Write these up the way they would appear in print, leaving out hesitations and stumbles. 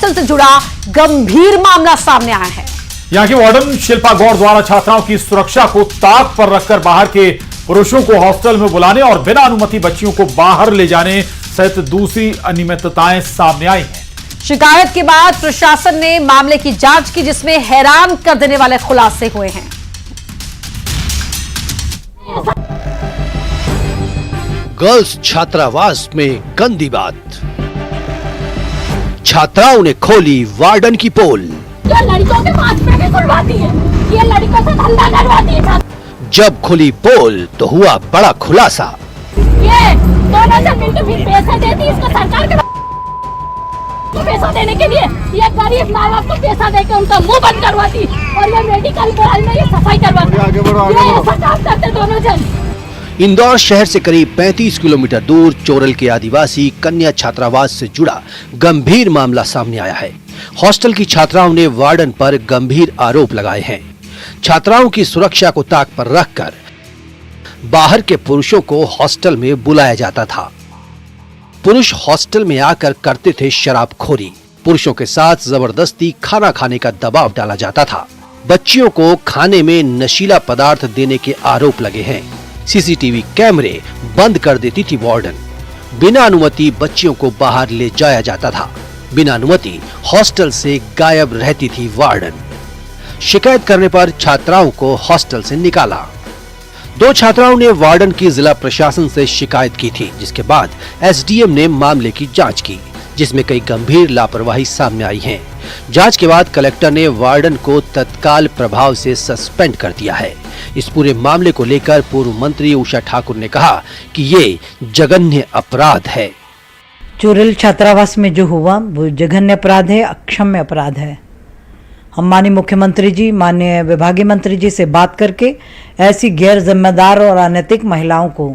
Hostel से जुड़ा गंभीर मामला सामने आया है। यहां की वार्डन शिल्पा गौड़ द्वारा छात्राओं की सुरक्षा को ताक पर रखकर बाहर के पुरुषों को हॉस्टल में बुलाने और बिना अनुमति बच्चियों को बाहर ले जाने सहित दूसरी अनियमितताएं सामने आई हैं। शिकायत के बाद प्रशासन ने मामले की जांच की, जिसमें हैरान कर देने वाले खुलासे हुए हैं। गर्ल्स छात्रावास में गंदी बात, छात्राओं ने खोली वार्डन की पोल। ये लड़कों के माथ पे भी खुलवाती है, ये लड़कों से धंधा करवाती है। जब खुली पोल तो हुआ बड़ा खुलासा। ये दोनों से मिलकर फिर पैसे देती इसको सरकार के पैसा देने के लिए, ये गरीब माँ बाप को पैसा देकर उनका मुंह बंद करवाती और ये मेडिकल कॉलेज में ये सफाई करवाती। ये ऐसा काम करते दोनों जन। इंदौर शहर से करीब 35 किलोमीटर दूर चोरल के आदिवासी कन्या छात्रावास से जुड़ा गंभीर मामला सामने आया है। हॉस्टल की छात्राओं ने वार्डन पर गंभीर आरोप लगाए हैं। छात्राओं की सुरक्षा को ताक पर रखकर बाहर के पुरुषों को हॉस्टल में बुलाया जाता था। पुरुष हॉस्टल में आकर करते थे शराबखोरी। पुरुषों के साथ जबरदस्ती खाना खाने का दबाव डाला जाता था। बच्चियों को खाने में नशीला पदार्थ देने के आरोप लगे हैं। सीसीटीवी कैमरे बंद कर देती थी वार्डन। बिना अनुमति बच्चियों को बाहर ले जाया जाता था। बिना अनुमति हॉस्टल से गायब रहती थी वार्डन। शिकायत करने पर छात्राओं को हॉस्टल से निकाला। 2 छात्राओं ने वार्डन की जिला प्रशासन से शिकायत की थी, जिसके बाद एसडीएम ने मामले की जांच की, जिसमें कई गंभीर लापरवाही सामने आई है। जांच के बाद कलेक्टर ने वार्डन को तत्काल प्रभाव से सस्पेंड कर दिया है। इस पूरे मामले को लेकर पूर्व मंत्री उषा ठाकुर ने कहा कि ये जघन्य अपराध है। चोरल छात्रावास में जो हुआ वो जघन्य अपराध है, अक्षम्य अपराध है। हम माननीय मुख्यमंत्री जी, माननीय विभागीय मंत्री जी से बात करके ऐसी गैर जिम्मेदार और अनैतिक महिलाओं को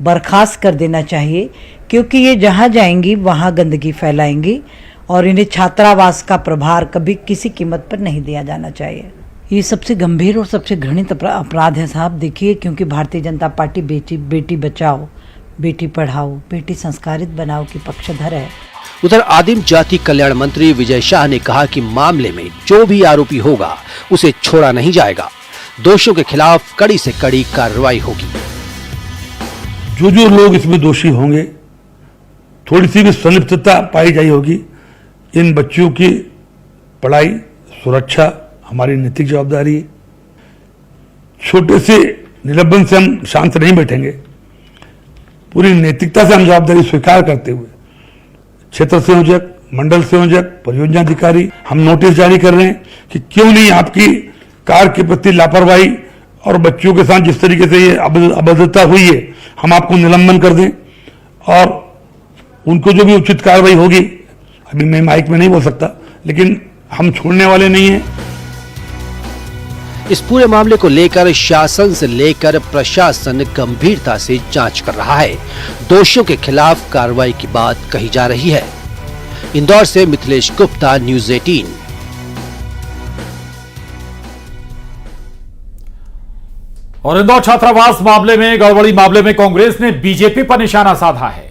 बर्खास्त कर देना चाहिए, क्योंकि ये जहाँ जाएंगी वहाँ गंदगी फैलाएंगी और इन्हें छात्रावास का प्रभार कभी किसी कीमत पर नहीं दिया जाना चाहिए। ये सबसे गंभीर और सबसे घृणित अपराध है साहब। देखिए, क्योंकि भारतीय जनता पार्टी बेटी बचाओ, बेटी पढ़ाओ, बेटी संस्कारित बनाओ की पक्षधर है। उधर आदिम जाति कल्याण मंत्री विजय शाह ने कहा कि मामले में जो भी आरोपी होगा उसे छोड़ा नहीं जाएगा। दोषियों के खिलाफ कड़ी से कड़ी कार्रवाई होगी। जो लोग इसमें दोषी होंगे, थोड़ी सी भी संलिप्तता पाई गई होगी, इन बच्चियों की पढ़ाई सुरक्षा हमारी नैतिक जवाबदारी है। छोटे से निलंबन से हम शांत नहीं बैठेंगे। पूरी नैतिकता से हम जवाबदारी स्वीकार करते हुए क्षेत्र संयोजक, मंडल संयोजक, परियोजना अधिकारी हम नोटिस जारी कर रहे हैं कि क्यों नहीं आपकी कार्य के प्रति लापरवाही और बच्चियों के साथ जिस तरीके से ये अभद्रता हुई है, हम आपको निलंबन कर दें और उनको जो भी उचित कार्रवाई होगी, अभी मैं माइक में नहीं बोल सकता, लेकिन हम छोड़ने वाले नहीं हैं। इस पूरे मामले को लेकर शासन से लेकर प्रशासन गंभीरता से जांच कर रहा है। दोषियों के खिलाफ कार्रवाई की बात कही जा रही है। इंदौर से मिथिलेश गुप्ता, न्यूज़ 18। और इंदौर छात्रावास मामले में गड़बड़ी मामले में कांग्रेस ने बीजेपी पर निशाना साधा है।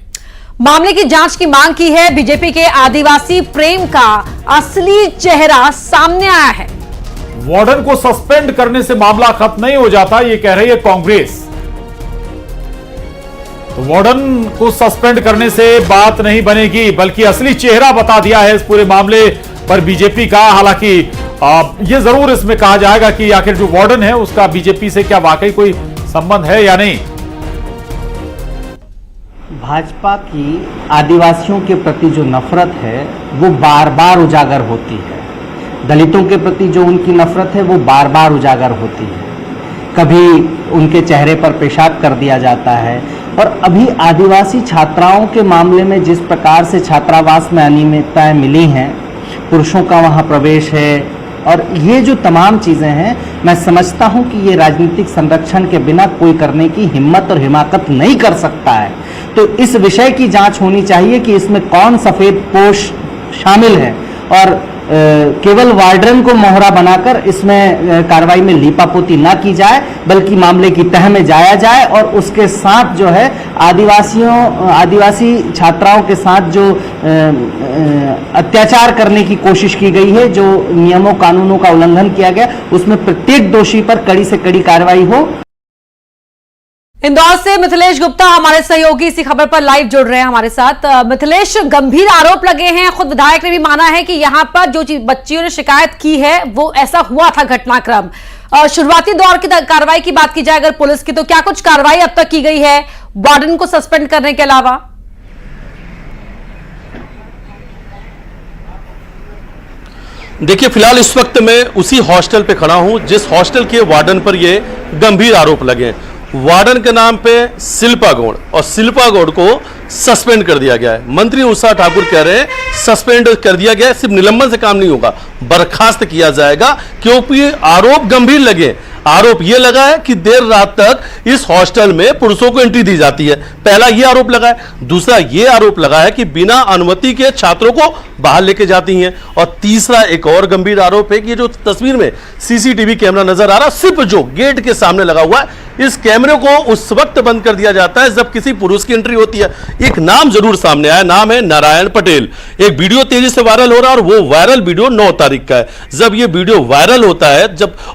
मामले की जांच की मांग की है। बीजेपी के आदिवासी प्रेम का असली चेहरा सामने आया है। वार्डन को सस्पेंड करने से मामला खत्म नहीं हो जाता, ये कह रही है कांग्रेस। तो वार्डन को सस्पेंड करने से बात नहीं बनेगी, बल्कि असली चेहरा बता दिया है इस पूरे मामले पर बीजेपी का। हालांकि ये जरूर इसमें कहा जाएगा कि आखिर जो वार्डन है उसका बीजेपी से क्या वाकई कोई संबंध है या नहीं। भाजपा की आदिवासियों के प्रति जो नफरत है वो बार बार उजागर होती है। दलितों के प्रति जो उनकी नफरत है वो बार बार उजागर होती है। कभी उनके चेहरे पर पेशाब कर दिया जाता है, और अभी आदिवासी छात्राओं के मामले में जिस प्रकार से छात्रावास में अनियमितताएं मिली हैं, पुरुषों का वहां प्रवेश है और ये जो तमाम चीज़ें हैं, मैं समझता हूं कि ये राजनीतिक संरक्षण के बिना कोई करने की हिम्मत और हिमाकत नहीं कर सकता है। तो इस विषय की जांच होनी चाहिए कि इसमें कौन सफ़ेद पोश शामिल है और केवल वार्डन को मोहरा बनाकर इसमें कार्रवाई में लीपापोती न की जाए, बल्कि मामले की तह में जाया जाए और उसके साथ जो है आदिवासी छात्राओं के साथ जो अत्याचार करने की कोशिश की गई है, जो नियमों कानूनों का उल्लंघन किया गया, उसमें प्रत्येक दोषी पर कड़ी से कड़ी कार्रवाई हो। इंदौर से मिथिलेश गुप्ता हमारे सहयोगी इसी खबर पर लाइव जुड़ रहे हैं हमारे साथ। मिथिलेश, गंभीर आरोप लगे हैं, खुद विधायक ने भी माना है कि यहां पर जो बच्चियों ने शिकायत की है वो ऐसा हुआ था घटनाक्रम। शुरुआती दौर की कार्रवाई की बात की जाए अगर पुलिस की, तो क्या कुछ कार्रवाई अब तक की गई है वार्डन को सस्पेंड करने के अलावा? देखिए, फिलहाल इस वक्त मैं उसी हॉस्टल पे खड़ा हूं जिस हॉस्टल के वार्डन पर ये गंभीर आरोप लगे हैं। वार्डन के नाम पे शिल्पा गौड़, और शिल्पा गौड़ को सस्पेंड कर दिया गया है। मंत्री उषा ठाकुर कह रहे हैं सस्पेंड कर दिया गया है, सिर्फ निलंबन से काम नहीं होगा, बर्खास्त किया जाएगा, क्योंकि आरोप गंभीर लगे। आरोप यह लगा है कि देर रात तक इस हॉस्टल में पुरुषों को एंट्री दी जाती है, पहला यह आरोप लगा है। दूसरा यह आरोप लगा है कि बिना अनुमति के छात्रों को बाहर लेके जाती हैं। और तीसरा एक और गंभीर आरोप है कि जो तस्वीर में सीसीटीवी कैमरा नजर आ रहा है, सिर्फ जो गेट के सामने लगा हुआ है, इस कैमरे को उस वक्त बंद कर दिया जाता है जब किसी पुरुष की एंट्री होती है। एक नाम जरूर सामने आया, नाम है नारायण पटेल। एक वीडियो तेजी से वायरल हो रहा है और वो वायरल वीडियो 9 तारीख का है। जब ये वीडियो वायरल होता है,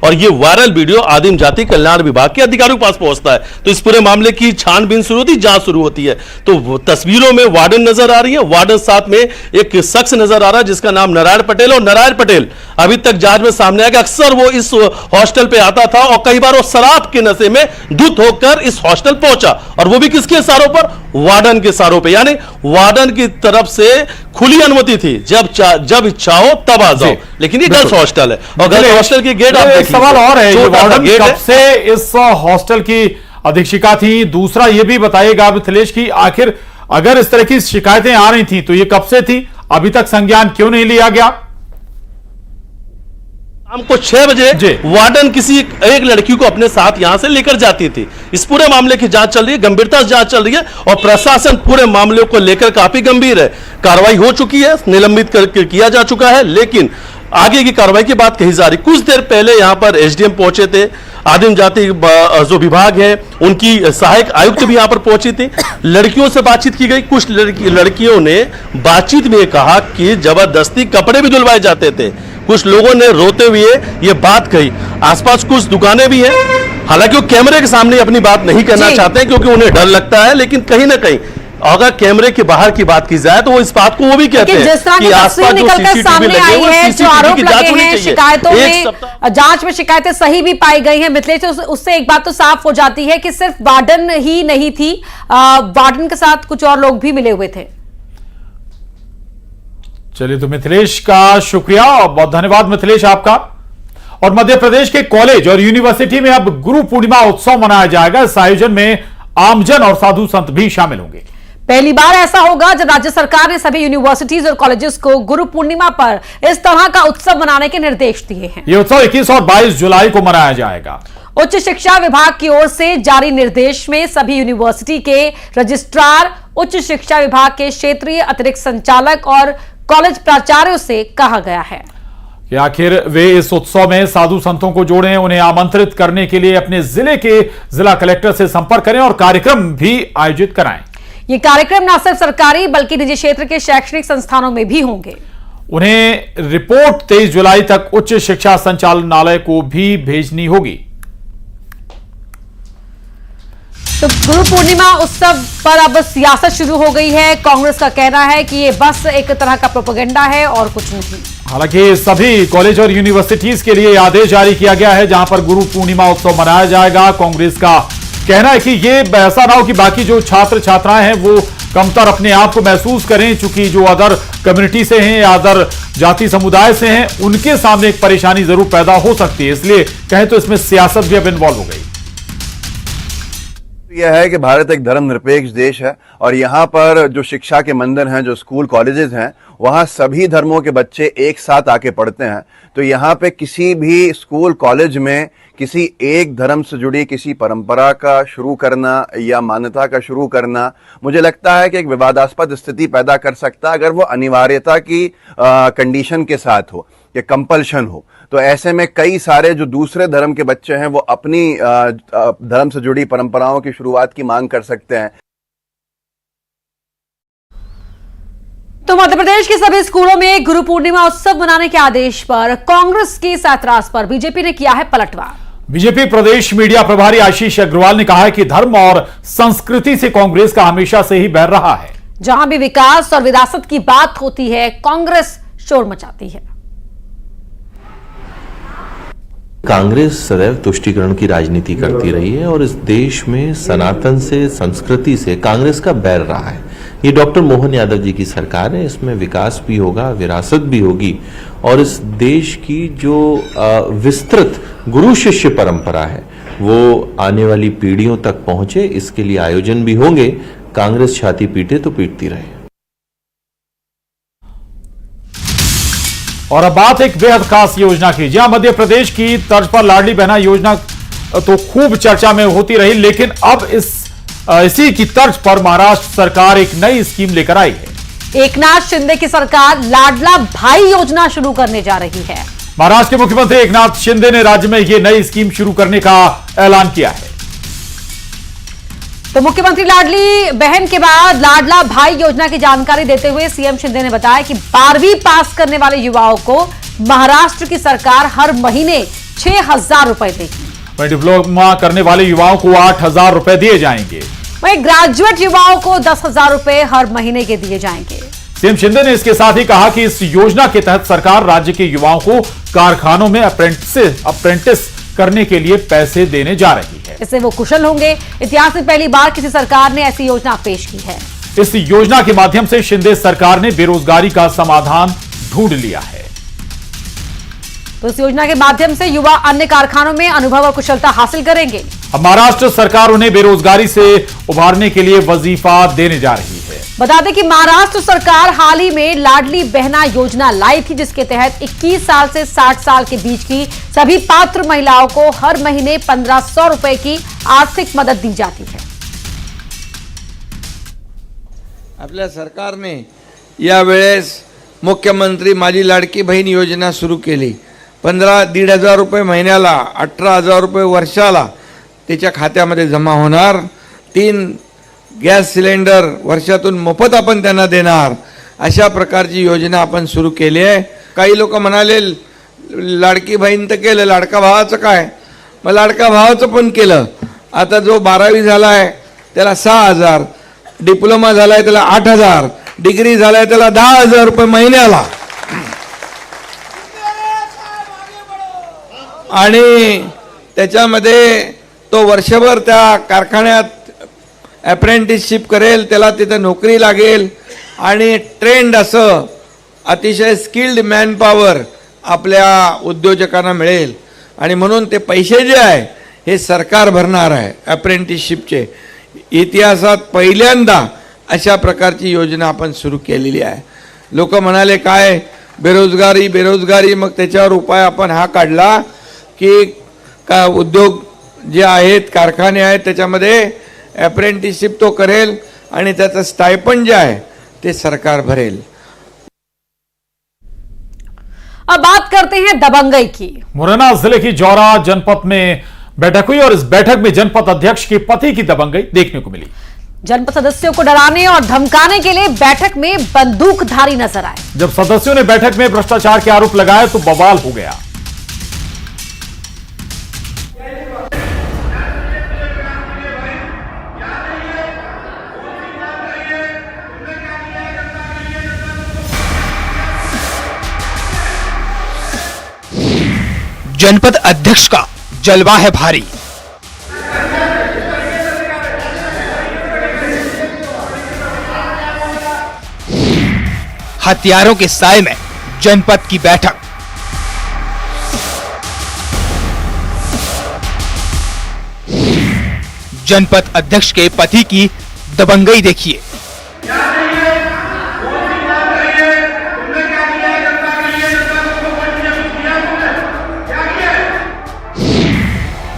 और ये वायरल वीडियो आदिम जाति कल्याण विभाग के अधिकारियों के पास पहुंचता है, तो इस पूरे मामले की छानबीन शुरू होती, जांच शुरू होती है। तो तस्वीरों में वार्डन नजर आ रही है, वार्डन साथ में एक शख्स नजर आ रहा है जिसका नाम नारायण पटेल। और नारायण पटेल अभी तक जांच में सामने आया कि अक्सर वो इस हॉस्टल पे आता था और कई बार वो शराब के नशे में धुत होकर इस हॉस्टल पहुंचा, और वो भी किसके इशारों पर? वार्डन के इशारों पे। यानी वार्डन की तरफ से खुली अनुमति थी, जब इच्छा हो तब आ जाओ। लेकिन ये गर्ल्स हॉस्टल है और गर्ल्स हॉस्टल की गेट, एक सवाल और है, ये वार्डन कब से इस हॉस्टल की अधीक्षिका थी? दूसरा ये भी बताइएगा मिथिलेश की आखिर अगर इस तरह की शिकायतें आ रही थी तो ये कब से थी, अभी तक संज्ञान क्यों नहीं लिया गया? शाम को 6 बजे वार्डन किसी एक लड़की को अपने साथ यहां से लेकर जाती थी। इस पूरे मामले की जांच चल रही है, गंभीरता से जांच चल रही है और प्रशासन पूरे मामले को लेकर काफी गंभीर है। कार्रवाई हो चुकी है, निलंबित किया जा चुका है, लेकिन आगे की कार्रवाई की बात कही जा रही। कुछ देर पहले यहां पर एसडीएम पहुंचे थे, आदिम जाति जो विभाग है उनकी सहायक आयुक्त भी यहां पर पहुंची थी, लड़कियों से बातचीत की गई। कुछ लड़कियों ने बातचीत में कहा कि जबरदस्ती कपड़े भी धुलवाए जाते थे। कुछ लोगों ने रोते हुए ये बात कही। आसपास कुछ दुकानें भी हैं, हालांकि वो कैमरे के सामने अपनी बात नहीं करना चाहते क्योंकि उन्हें डर लगता है, लेकिन कहीं ना कहीं अगर कैमरे के बाहर की बात की जाए तो वो इस बात को वो भी कहते हैं कि आसपास जो सीसीटीवी लगे हैं, सीसीटीवी की जांच होनी चाहिए। शिकायतों में जांच में शिकायतें सही भी पाई गई हैं मिथिलेश, उससे एक बात तो साफ हो जाती है कि सिर्फ वार्डन ही नहीं थी, वार्डन के साथ कुछ और लोग भी मिले हुए थे। चलिए, तो मिथिलेश का शुक्रिया और बहुत धन्यवाद मिथिलेश आपका। और मध्य प्रदेश के कॉलेज और यूनिवर्सिटी में अब गुरु पूर्णिमा उत्सव मनाया जाएगा। इस आयोजन में आमजन और साधु संत भी शामिल होंगे। पहली बार ऐसा होगा जब राज्य सरकार ने सभी यूनिवर्सिटीज और कॉलेजेस को गुरु पूर्णिमा पर इस तरह का उत्सव मनाने के निर्देश दिए हैं। यह उत्सव 21 और 22 जुलाई को मनाया जाएगा। उच्च शिक्षा विभाग की ओर से जारी निर्देश में सभी यूनिवर्सिटी के रजिस्ट्रार, उच्च शिक्षा विभाग के क्षेत्रीय अतिरिक्त संचालक और कॉलेज प्राचार्यों से कहा गया है कि आखिर वे इस उत्सव में साधु संतों को जोड़ें, उन्हें आमंत्रित करने के लिए अपने जिले के जिला कलेक्टर से संपर्क करें और कार्यक्रम भी आयोजित कराएं। ये कार्यक्रम न सिर्फ सरकारी बल्कि निजी क्षेत्र के शैक्षणिक संस्थानों में भी होंगे। उन्हें रिपोर्ट 23 जुलाई तक उच्च शिक्षा संचालनालय को भी भेजनी होगी। तो गुरु पूर्णिमा उत्सव पर अब सियासत शुरू हो गई है। कांग्रेस का कहना है कि ये बस एक तरह का प्रोपेगेंडा है और कुछ नहीं। हालांकि सभी कॉलेज और यूनिवर्सिटीज के लिए आदेश जारी किया गया है जहां पर गुरु पूर्णिमा उत्सव मनाया जाएगा। कांग्रेस का कहना है कि ये ऐसा ना हो कि बाकी जो छात्र छात्राएं हैं वो कमतर अपने आप को महसूस करें, चूंकि जो अदर कम्युनिटी से हैं या अदर जाति समुदाय से हैं उनके सामने एक परेशानी जरूर पैदा हो सकती है। इसलिए कहें तो इसमें सियासत भी अब इन्वॉल्व हो गई। यह है कि भारत एक धर्मनिरपेक्ष देश है और यहाँ पर जो शिक्षा के मंदिर हैं, जो स्कूल कॉलेजेस हैं, वहाँ सभी धर्मों के बच्चे एक साथ आके पढ़ते हैं। तो यहाँ पे किसी भी स्कूल कॉलेज में किसी एक धर्म से जुड़ी किसी परंपरा का शुरू करना या मान्यता का शुरू करना, मुझे लगता है कि एक विवादास्पद स्थिति पैदा कर सकता है अगर वो अनिवार्यता की कंडीशन के साथ हो या कंपल्शन हो। तो ऐसे में कई सारे जो दूसरे धर्म के बच्चे हैं वो अपनी धर्म से जुड़ी परंपराओं की शुरुआत की मांग कर सकते हैं। तो मध्य प्रदेश के सभी स्कूलों में गुरु पूर्णिमा उत्सव मनाने के आदेश पर कांग्रेस के ऐतराज पर बीजेपी ने किया है पलटवार। बीजेपी प्रदेश मीडिया प्रभारी आशीष अग्रवाल ने कहा है कि धर्म और संस्कृति से कांग्रेस का हमेशा से ही बैर रहा है। जहां भी विकास और विरासत की बात होती है, कांग्रेस शोर मचाती है। कांग्रेस सदैव तुष्टीकरण की राजनीति करती रही है और इस देश में सनातन से, संस्कृति से कांग्रेस का बैर रहा है। ये डॉक्टर मोहन यादव जी की सरकार है, इसमें विकास भी होगा, विरासत भी होगी और इस देश की जो विस्तृत गुरु शिष्य परंपरा है वो आने वाली पीढ़ियों तक पहुंचे, इसके लिए आयोजन भी होंगे। कांग्रेस छाती पीटे तो पीटती रहे। और अब बात एक बेहद खास योजना की, जहां मध्य प्रदेश की तर्ज पर लाडली बहना योजना तो खूब चर्चा में होती रही, लेकिन अब इसी की तर्ज पर महाराष्ट्र सरकार एक नई स्कीम लेकर आई है। एकनाथ शिंदे की सरकार लाडला भाई योजना शुरू करने जा रही है। महाराष्ट्र के मुख्यमंत्री एकनाथ शिंदे ने राज्य में यह नई स्कीम शुरू करने का ऐलान किया है। तो मुख्यमंत्री लाडली बहन के बाद लाडला भाई योजना की जानकारी देते हुए सीएम शिंदे ने बताया कि 12वीं पास करने वाले युवाओं को महाराष्ट्र की सरकार हर महीने 6,000 रुपए देगी। वहीं डिप्लोमा करने वाले युवाओं को 8,000 रुपए दिए जाएंगे। वहीं ग्रेजुएट युवाओं को 10,000 रुपए हर महीने के दिए जाएंगे। सीएम शिंदे ने इसके साथ ही कहा कि इस योजना के तहत सरकार राज्य के युवाओं को कारखानों में अप्रेंटिस करने के लिए पैसे देने जा रही है। इससे वो कुशल होंगे। इतिहास में पहली बार किसी सरकार ने ऐसी योजना पेश की है। इस योजना के माध्यम से शिंदे सरकार ने बेरोजगारी का समाधान ढूंढ लिया है। तो इस योजना के माध्यम से युवा अन्य कारखानों में अनुभव और कुशलता हासिल करेंगे। अब महाराष्ट्र सरकार उन्हें बेरोजगारी से उबारने के लिए वजीफा देने जा रही है। बता दें कि महाराष्ट्र सरकार हाल ही में लाडली बहना योजना लाई थी, जिसके तहत 21 साल से 60 साल के बीच की सभी पात्र महिलाओं को हर महीने 1,500 रुपए की आर्थिक मदद दी जाती है। आपल्या सरकारने यावेळेस मुख्यमंत्री माझी लाडकी बहीण योजना सुरू केली। 1,500 रुपये महिन्याला, 18,000 रुपये वर्षाला त्याच्या खात्यामध्ये जमा होणार। 3 गॅस सिलेंडर वर्षातून मोफत आपण त्यांना देणार, अशा प्रकारची योजना आपण सुरू केली आहे। काही लोक म्हणाले लाडकी बहीण तर केलं, लाडका भावाचं काय? मग लाडका भावाचं पण केलं। आता जो 12वी झाला आहे त्याला 6,000, डिप्लोमा झाला आहे त्याला 8,000, डिग्री झाला आहे त्याला 10,000 रुपये महिन्याला। आणि त्याच्यामध्ये तो वर्षभर त्या कारखान्यात अप्रेंटिसशिप करेल, त्याला तिथे नोकरी लागेल आणि ट्रेंड असं अतिशय स्किल्ड मॅनपॉवर आपल्या उद्योजकांना मिळेल। आणि म्हणून ते पैसे जे आहे हे सरकार भरणार आहे अप्रेंटिसशिपचे। इतिहासात पहिल्यांदा अशा प्रकारची योजना आपण सुरू केलेली आहे। लोक म्हणाले काय बेरोजगारी बेरोजगारी, मग त्याच्यावर उपाय आपण हा काढला की का उद्योग जे आहेत, कारखाने आहेत, त्याच्यामध्ये अप्रेंटिसशिप तो करेल आणि त्याचं स्टाइपेंड जे आहे ते सरकार भरेल। अब बात करते हैं दबंगई की। मुरैना जिले की जौरा जनपद में बैठक हुई और इस बैठक में जनपद अध्यक्ष के पति की दबंगई देखने को मिली। जनपद सदस्यों को डराने और धमकाने के लिए बैठक में बंदूकधारी नजर आए। जब सदस्यों ने बैठक में भ्रष्टाचार के आरोप लगाए तो बवाल हो गया। जनपद अध्यक्ष का जलवा है भारी। हथियारों के साए में जनपद की बैठक। जनपद अध्यक्ष के पति की दबंगई देखिए।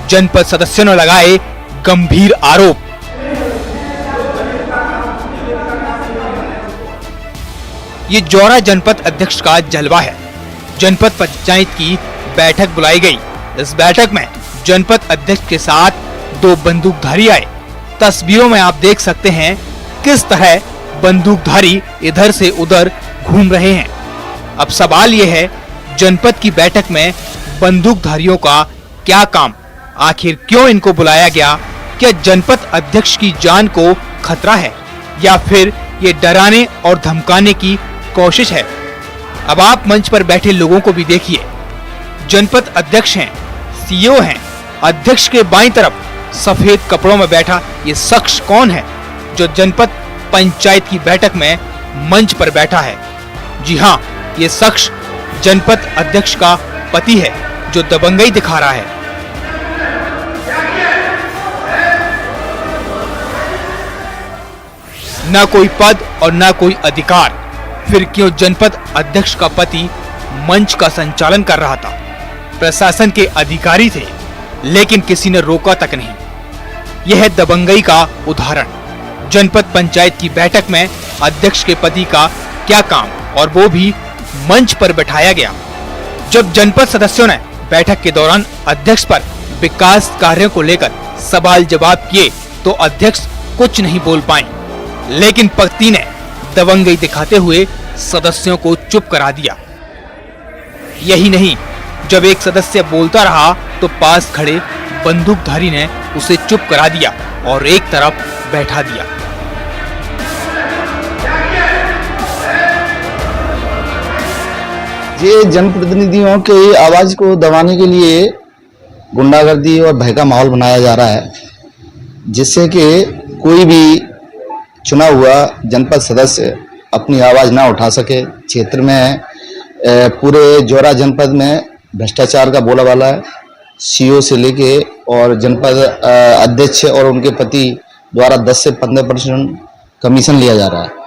जनपद सदस्यों ने लगाए गंभीर आरोप। ये जौरा जनपद अध्यक्ष का जलवा है। जनपद पंचायत की बैठक बुलाई गई। इस बैठक में जनपद अध्यक्ष के साथ 2 बंदूकधारी आए। तस्वीरों में आप देख सकते हैं किस तरह बंदूकधारी इधर से उधर घूम रहे हैं। अब सवाल ये है, जनपद की बैठक में बंदूकधारियों का क्या काम? आखिर क्यों इनको बुलाया गया? क्या जनपद अध्यक्ष की जान को खतरा है या फिर ये डराने और धमकाने की कोशिश है? अब आप मंच पर बैठे लोगों को भी देखिए। जनपद अध्यक्ष हैं, सीईओ हैं। अध्यक्ष के बाईं तरफ सफेद कपड़ों में बैठा ये शख्स कौन है जो जनपद पंचायत की बैठक में मंच पर बैठा है? जी हाँ, ये शख्स जनपद अध्यक्ष का पति है जो दबंगई दिखा रहा है। ना कोई पद और ना कोई अधिकार, फिर क्यों जनपद अध्यक्ष का पति मंच का संचालन कर रहा था? प्रशासन के अधिकारी थे लेकिन किसी ने रोका तक नहीं। यह है दबंगई का उदाहरण। जनपद पंचायत की बैठक में अध्यक्ष के पति का क्या काम, और वो भी मंच पर बैठाया गया। जब जनपद सदस्यों ने बैठक के दौरान अध्यक्ष पर विकास कार्यों को लेकर सवाल जवाब किए तो अध्यक्ष कुछ नहीं बोल पाए, लेकिन पति ने दबंगई दिखाते हुए सदस्यों को चुप करा दिया। यही नहीं, जब एक सदस्य बोलता रहा तो पास खड़े बंदूकधारी ने उसे चुप करा दिया और एक तरफ बैठा दिया। ये जनप्रतिनिधियों की आवाज को दबाने के लिए गुंडागर्दी और भय का माहौल बनाया जा रहा है, जिससे कि कोई भी चुना हुआ जनपद सदस्य अपनी आवाज ना उठा सके। क्षेत्र में पूरे जौरा जनपद में भ्रष्टाचार का बोलाबाला है। सीईओ से लेके और जनपद अध्यक्ष और उनके पति द्वारा 10 से 15% कमीशन लिया जा रहा है।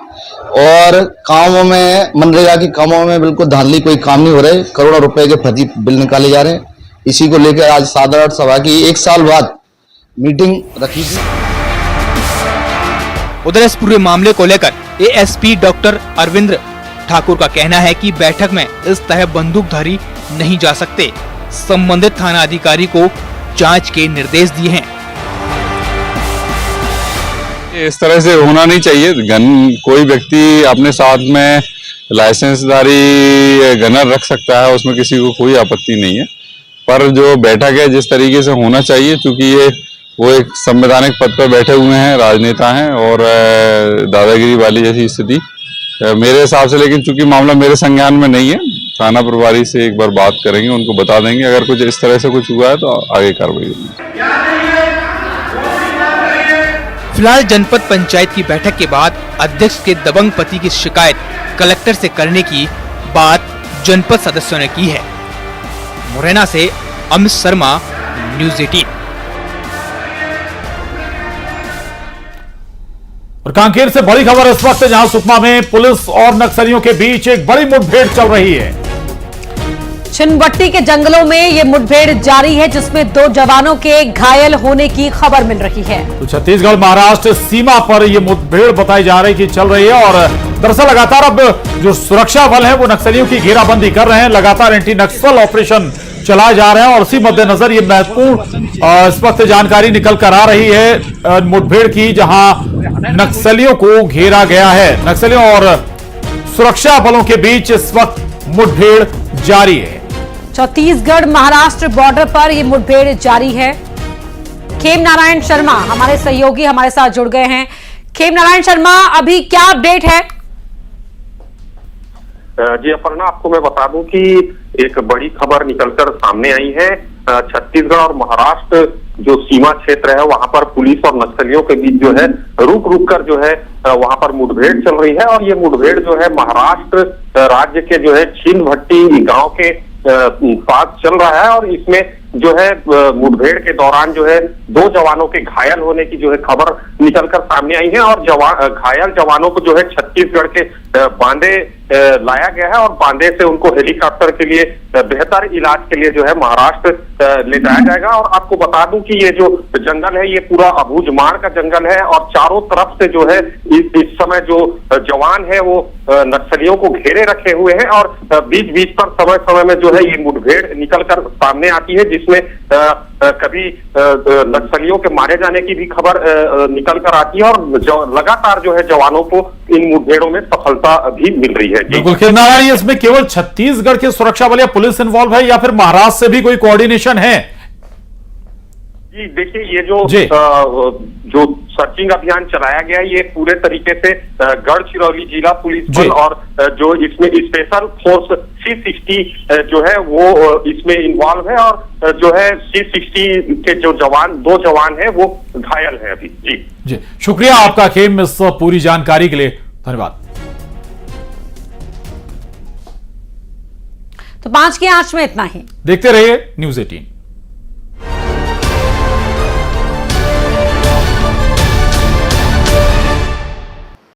और कामों में, मनरेगा के कामों में बिल्कुल धांधली, कोई काम नहीं हो रहे। करोड़ों रुपए के फर्जी बिल निकाले जा रहे हैं। इसी को लेकर आज साधारण सभा की 1 साल बाद मीटिंग रखी थी। उधर इस पूरे मामले को लेकर एएसपी डॉक्टर अरविंद ठाकुर का कहना है कि बैठक में इस तरह बंदूकधारी नहीं जा सकते। संबंधित थाना अधिकारी को जांच के निर्देश दिए हैं। इस तरह से होना नहीं चाहिए। कोई व्यक्ति अपने साथ में लाइसेंसधारी गनर रख सकता है, उसमें किसी को कोई आपत्ति नहीं है। पर जो बैठक है जिस तरीके से होना चाहिए, क्योंकि वो एक संवैधानिक पद पर बैठे हुए हैं, राजनेता हैं और दादागिरी वाली जैसी स्थिति मेरे हिसाब से। लेकिन चूंकि मामला मेरे संज्ञान में नहीं है, थाना प्रभारी से एक बार बात करेंगे, उनको बता देंगे। अगर कुछ इस तरह से कुछ हुआ है तो आगे कार्रवाई होगी। फिलहाल जनपद पंचायत की बैठक के बाद अध्यक्ष के दबंग पति की शिकायत कलेक्टर से करने की बात जनपद सदस्यों ने की है। मुरैना से अमित शर्मा, न्यूज़ 18। और कांकेर से बड़ी खबर इस वक्त, जहां सुकमा में पुलिस और नक्सलियों के बीच एक बड़ी मुठभेड़ चल रही है। छिनबट्टी के जंगलों में ये मुठभेड़ जारी है, जिसमें 2 जवानों के घायल होने की खबर मिल रही है। तो छत्तीसगढ़ महाराष्ट्र सीमा पर यह मुठभेड़ बताई जा रही कि चल रही है। और दरअसल लगातार अब जो सुरक्षा बल है वो नक्सलियों की घेराबंदी कर रहे हैं। लगातार एंटी नक्सल ऑपरेशन चलाए जा रहे हैं और उसी मद्देनजर ये महत्वपूर्ण इस वक्त जानकारी निकल कर आ रही है मुठभेड़ की, जहां नक्सलियों को घेरा गया है। नक्सलियों और सुरक्षा बलों के बीच इस वक्त मुठभेड़ जारी है। छत्तीसगढ़ महाराष्ट्र बॉर्डर पर यह मुठभेड़ जारी है। खेम नारायण शर्मा हमारे सहयोगी हमारे साथ जुड़ गए हैं। खेम नारायण शर्मा, अभी क्या अपडेट है? जी अपर्णा, आपको मैं बता दूं कि एक बड़ी खबर निकलकर सामने आई है। छत्तीसगढ़ और महाराष्ट्र जो सीमा क्षेत्र है वहां पर पुलिस और नक्सलियों के बीच जो है रुक कर जो है वहां पर मुठभेड़ चल रही है। और ये मुठभेड़ जो है महाराष्ट्र राज्य के जो है छिनभट्टी गांव के पास चल रहा है। और इसमें जो है मुठभेड़ के दौरान जो है 2 जवानों के घायल होने की जो है खबर निकलकर सामने आई है और घायल जवानों को जो है छत्तीसगढ़ के बांदे लाया गया है और बांदे से उनको हेलीकॉप्टर के लिए बेहतर इलाज के लिए जो है महाराष्ट्र ले जाया जाएगा। और आपको बता दूं कि ये जो जंगल है ये पूरा अबूझमाड़ का जंगल है और चारों तरफ से जो है इस समय जो जवान है वो नक्सलियों को घेरे रखे हुए हैं और बीच बीच पर समय समय में जो है ये मुठभेड़ निकलकर सामने आती है, जिसमें कभी नक्सलियों के मारे जाने की भी खबर निकल कर आती है और लगातार जो है जवानों को इन मुठभेड़ों में सफलता भी मिल रही है। बिल्कुल खीर नारायण, इसमें केवल छत्तीसगढ़ के सुरक्षा बल या पुलिस इन्वॉल्व है या फिर महाराष्ट्र से भी कोई कोऑर्डिनेशन है? जी देखिए, ये जो सर्चिंग अभियान चलाया गया है ये पूरे तरीके से गढ़चिरौली जिला पुलिस बल और जो इसमें स्पेशल फोर्स C60 जो है वो इसमें इन्वॉल्व है और जो है C60 के जो 2 जवान है वो घायल है अभी। जी शुक्रिया आपका खेम इस पूरी जानकारी के लिए, धन्यवाद। तो 5 की आंच में इतना ही। देखते रहिए News 18।